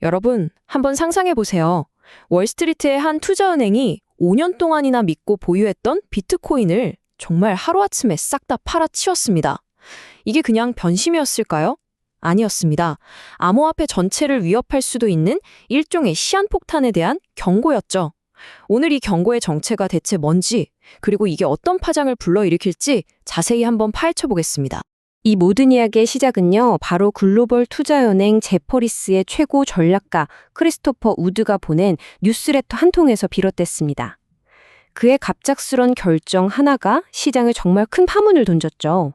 여러분, 한번 상상해 보세요. 월스트리트의 한 투자은행이 5년 동안이나 믿고 보유했던 비트코인을 정말 하루아침에 싹 다 팔아치웠습니다. 이게 그냥 변심이었을까요? 아니었습니다. 암호화폐 전체를 위협할 수도 있는 일종의 시한폭탄에 대한 경고였죠. 오늘 이 경고의 정체가 대체 뭔지, 그리고 이게 어떤 파장을 불러일으킬지 자세히 한번 파헤쳐 보겠습니다. 이 모든 이야기의 시작은요, 바로 글로벌 투자연행 제퍼리스의 최고 전략가 크리스토퍼 우드가 보낸 뉴스레터 한 통에서 비롯됐습니다. 그의 갑작스런 결정 하나가 시장에 정말 큰 파문을 던졌죠.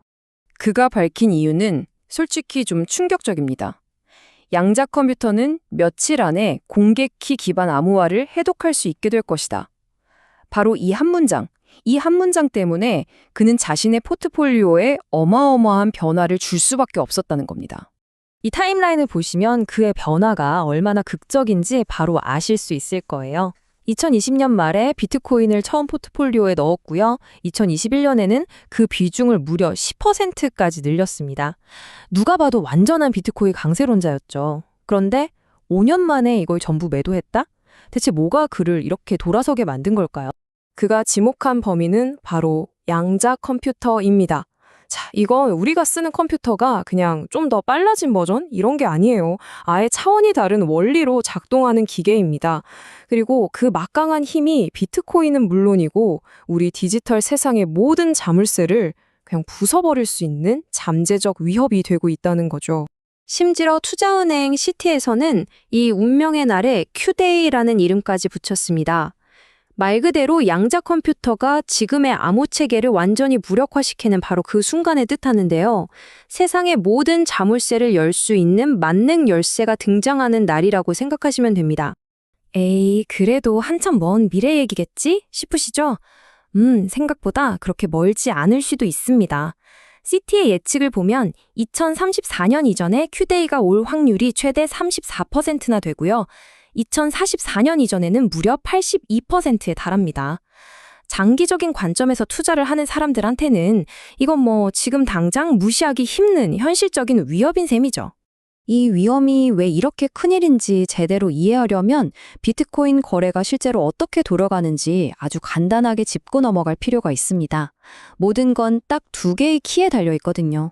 그가 밝힌 이유는 솔직히 좀 충격적입니다. 양자 컴퓨터는 며칠 안에 공개키 기반 암호화를 해독할 수 있게 될 것이다. 바로 이 한 문장 때문에 그는 자신의 포트폴리오에 어마어마한 변화를 줄 수밖에 없었다는 겁니다. 이 타임라인을 보시면 그의 변화가 얼마나 극적인지 바로 아실 수 있을 거예요. 2020년 말에 비트코인을 처음 포트폴리오에 넣었고요. 2021년에는 그 비중을 무려 10%까지 늘렸습니다. 누가 봐도 완전한 비트코인 강세론자였죠. 그런데 5년 만에 이걸 전부 매도했다? 대체 뭐가 그를 이렇게 돌아서게 만든 걸까요? 그가 지목한 범위는 바로 양자 컴퓨터입니다. 자, 이건 우리가 쓰는 컴퓨터가 그냥 좀 더 빨라진 버전? 이런 게 아니에요. 아예 차원이 다른 원리로 작동하는 기계입니다. 그리고 그 막강한 힘이 비트코인은 물론이고 우리 디지털 세상의 모든 자물쇠를 그냥 부숴버릴 수 있는 잠재적 위협이 되고 있다는 거죠. 심지어 투자은행 시티에서는 이 운명의 날에 큐데이라는 이름까지 붙였습니다. 말 그대로 양자 컴퓨터가 지금의 암호 체계를 완전히 무력화시키는 바로 그 순간을 뜻하는데요. 세상의 모든 자물쇠를 열 수 있는 만능 열쇠가 등장하는 날이라고 생각하시면 됩니다. 에이, 그래도 한참 먼 미래 얘기겠지? 싶으시죠? 생각보다 그렇게 멀지 않을 수도 있습니다. 시티의 예측을 보면 2034년 이전에 큐데이가 올 확률이 최대 34%나 되고요. 2044년 이전에는 무려 82%에 달합니다. 장기적인 관점에서 투자를 하는 사람들한테는 이건 지금 당장 무시하기 힘든 현실적인 위협인 셈이죠. 이 위험이 왜 이렇게 큰일인지 제대로 이해하려면 비트코인 거래가 실제로 어떻게 돌아가는지 아주 간단하게 짚고 넘어갈 필요가 있습니다. 모든 건 딱 두 개의 키에 달려 있거든요.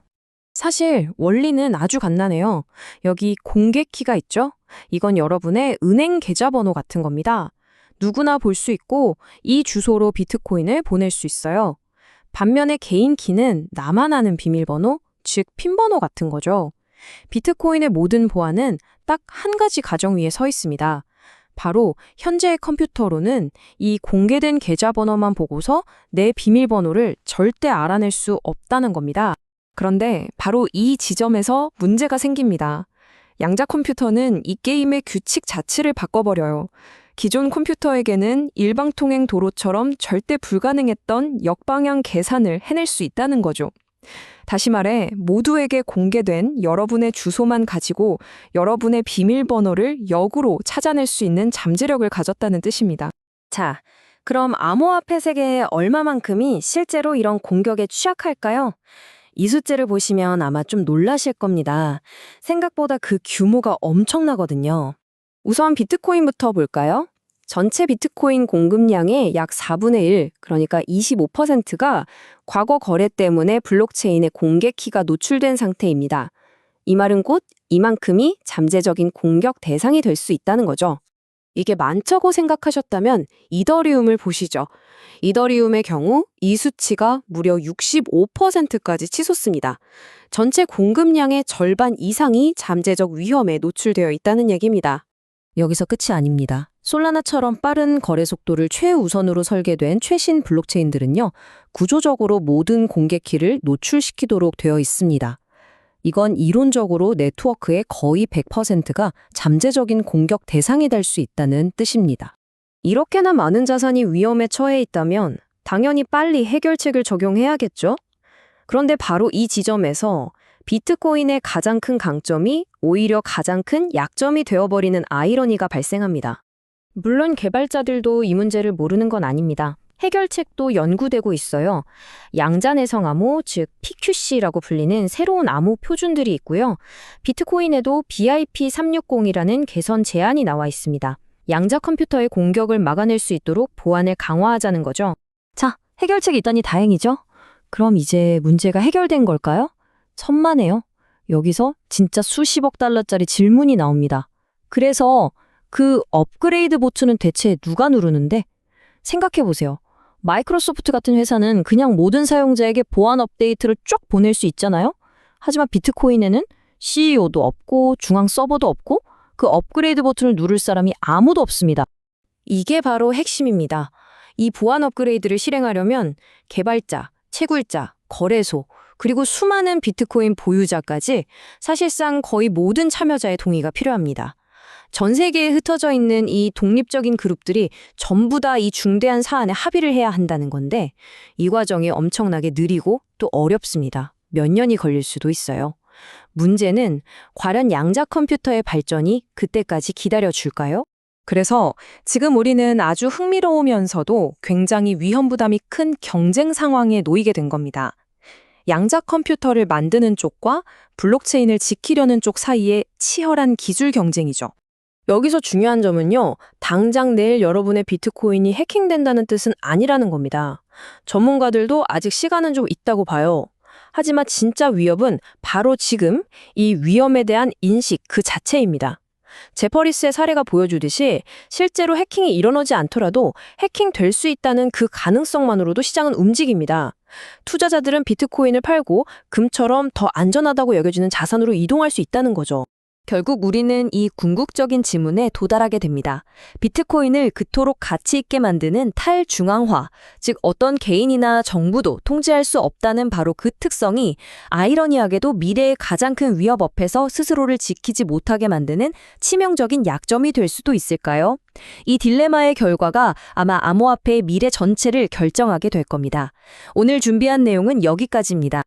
사실 원리는 아주 간단해요. 여기 공개키가 있죠? 이건 여러분의 은행 계좌번호 같은 겁니다. 누구나 볼 수 있고 이 주소로 비트코인을 보낼 수 있어요. 반면에 개인 키는 나만 아는 비밀번호, 즉 핀번호 같은 거죠. 비트코인의 모든 보안은 딱 한 가지 가정 위에 서 있습니다. 바로 현재의 컴퓨터로는 이 공개된 계좌번호만 보고서 내 비밀번호를 절대 알아낼 수 없다는 겁니다. 그런데 바로 이 지점에서 문제가 생깁니다. 양자 컴퓨터는 이 게임의 규칙 자체를 바꿔버려요. 기존 컴퓨터에게는 일방통행 도로처럼 절대 불가능했던 역방향 계산을 해낼 수 있다는 거죠. 다시 말해 모두에게 공개된 여러분의 주소만 가지고 여러분의 비밀번호를 역으로 찾아낼 수 있는 잠재력을 가졌다는 뜻입니다. 자, 그럼 암호화폐 세계의 얼마만큼이 실제로 이런 공격에 취약할까요? 이 숫자를 보시면 아마 좀 놀라실 겁니다. 생각보다 그 규모가 엄청나거든요. 우선 비트코인부터 볼까요? 전체 비트코인 공급량의 약 4분의 1, 그러니까 25%가 과거 거래 때문에 블록체인의 공개키가 노출된 상태입니다. 이 말은 곧 이만큼이 잠재적인 공격 대상이 될 수 있다는 거죠. 이게 많다고 생각하셨다면 이더리움을 보시죠. 이더리움의 경우 이 수치가 무려 65%까지 치솟습니다. 전체 공급량의 절반 이상이 잠재적 위험에 노출되어 있다는 얘기입니다. 여기서 끝이 아닙니다. 솔라나처럼 빠른 거래 속도를 최우선으로 설계된 최신 블록체인들은요, 구조적으로 모든 공개키를 노출시키도록 되어 있습니다. 이건 이론적으로 네트워크의 거의 100%가 잠재적인 공격 대상이 될 수 있다는 뜻입니다. 이렇게나 많은 자산이 위험에 처해 있다면 당연히 빨리 해결책을 적용해야겠죠? 그런데 바로 이 지점에서 비트코인의 가장 큰 강점이 오히려 가장 큰 약점이 되어버리는 아이러니가 발생합니다. 물론 개발자들도 이 문제를 모르는 건 아닙니다. 해결책도 연구되고 있어요. 양자내성 암호, 즉 PQC라고 불리는 새로운 암호 표준들이 있고요. 비트코인에도 BIP360이라는 개선 제한이 나와 있습니다. 양자 컴퓨터의 공격을 막아낼 수 있도록 보안을 강화하자는 거죠. 자, 해결책이 있다니 다행이죠? 그럼 이제 문제가 해결된 걸까요? 천만에요. 여기서 진짜 수십억 달러짜리 질문이 나옵니다. 그래서 그 업그레이드 버튼은 대체 누가 누르는데? 생각해보세요. 마이크로소프트 같은 회사는 그냥 모든 사용자에게 보안 업데이트를 쫙 보낼 수 있잖아요? 하지만 비트코인에는 CEO도 없고 중앙 서버도 없고 그 업그레이드 버튼을 누를 사람이 아무도 없습니다. 이게 바로 핵심입니다. 이 보안 업그레이드를 실행하려면 개발자, 채굴자, 거래소, 그리고 수많은 비트코인 보유자까지 사실상 거의 모든 참여자의 동의가 필요합니다. 전 세계에 흩어져 있는 이 독립적인 그룹들이 전부 다 이 중대한 사안에 합의를 해야 한다는 건데 이 과정이 엄청나게 느리고 또 어렵습니다. 몇 년이 걸릴 수도 있어요. 문제는 과연 양자 컴퓨터의 발전이 그때까지 기다려줄까요? 그래서 지금 우리는 아주 흥미로우면서도 굉장히 위험 부담이 큰 경쟁 상황에 놓이게 된 겁니다. 양자 컴퓨터를 만드는 쪽과 블록체인을 지키려는 쪽 사이에 치열한 기술 경쟁이죠. 여기서 중요한 점은요, 당장 내일 여러분의 비트코인이 해킹된다는 뜻은 아니라는 겁니다. 전문가들도 아직 시간은 좀 있다고 봐요. 하지만 진짜 위협은 바로 지금 이 위험에 대한 인식 그 자체입니다. 제퍼리스의 사례가 보여주듯이 실제로 해킹이 일어나지 않더라도 해킹될 수 있다는 그 가능성만으로도 시장은 움직입니다. 투자자들은 비트코인을 팔고 금처럼 더 안전하다고 여겨지는 자산으로 이동할 수 있다는 거죠. 결국 우리는 이 궁극적인 지문에 도달하게 됩니다. 비트코인을 그토록 가치 있게 만드는 탈중앙화, 즉 어떤 개인이나 정부도 통제할 수 없다는 바로 그 특성이 아이러니하게도 미래의 가장 큰 위협 앞에서 스스로를 지키지 못하게 만드는 치명적인 약점이 될 수도 있을까요? 이 딜레마의 결과가 아마 암호화폐의 미래 전체를 결정하게 될 겁니다. 오늘 준비한 내용은 여기까지입니다.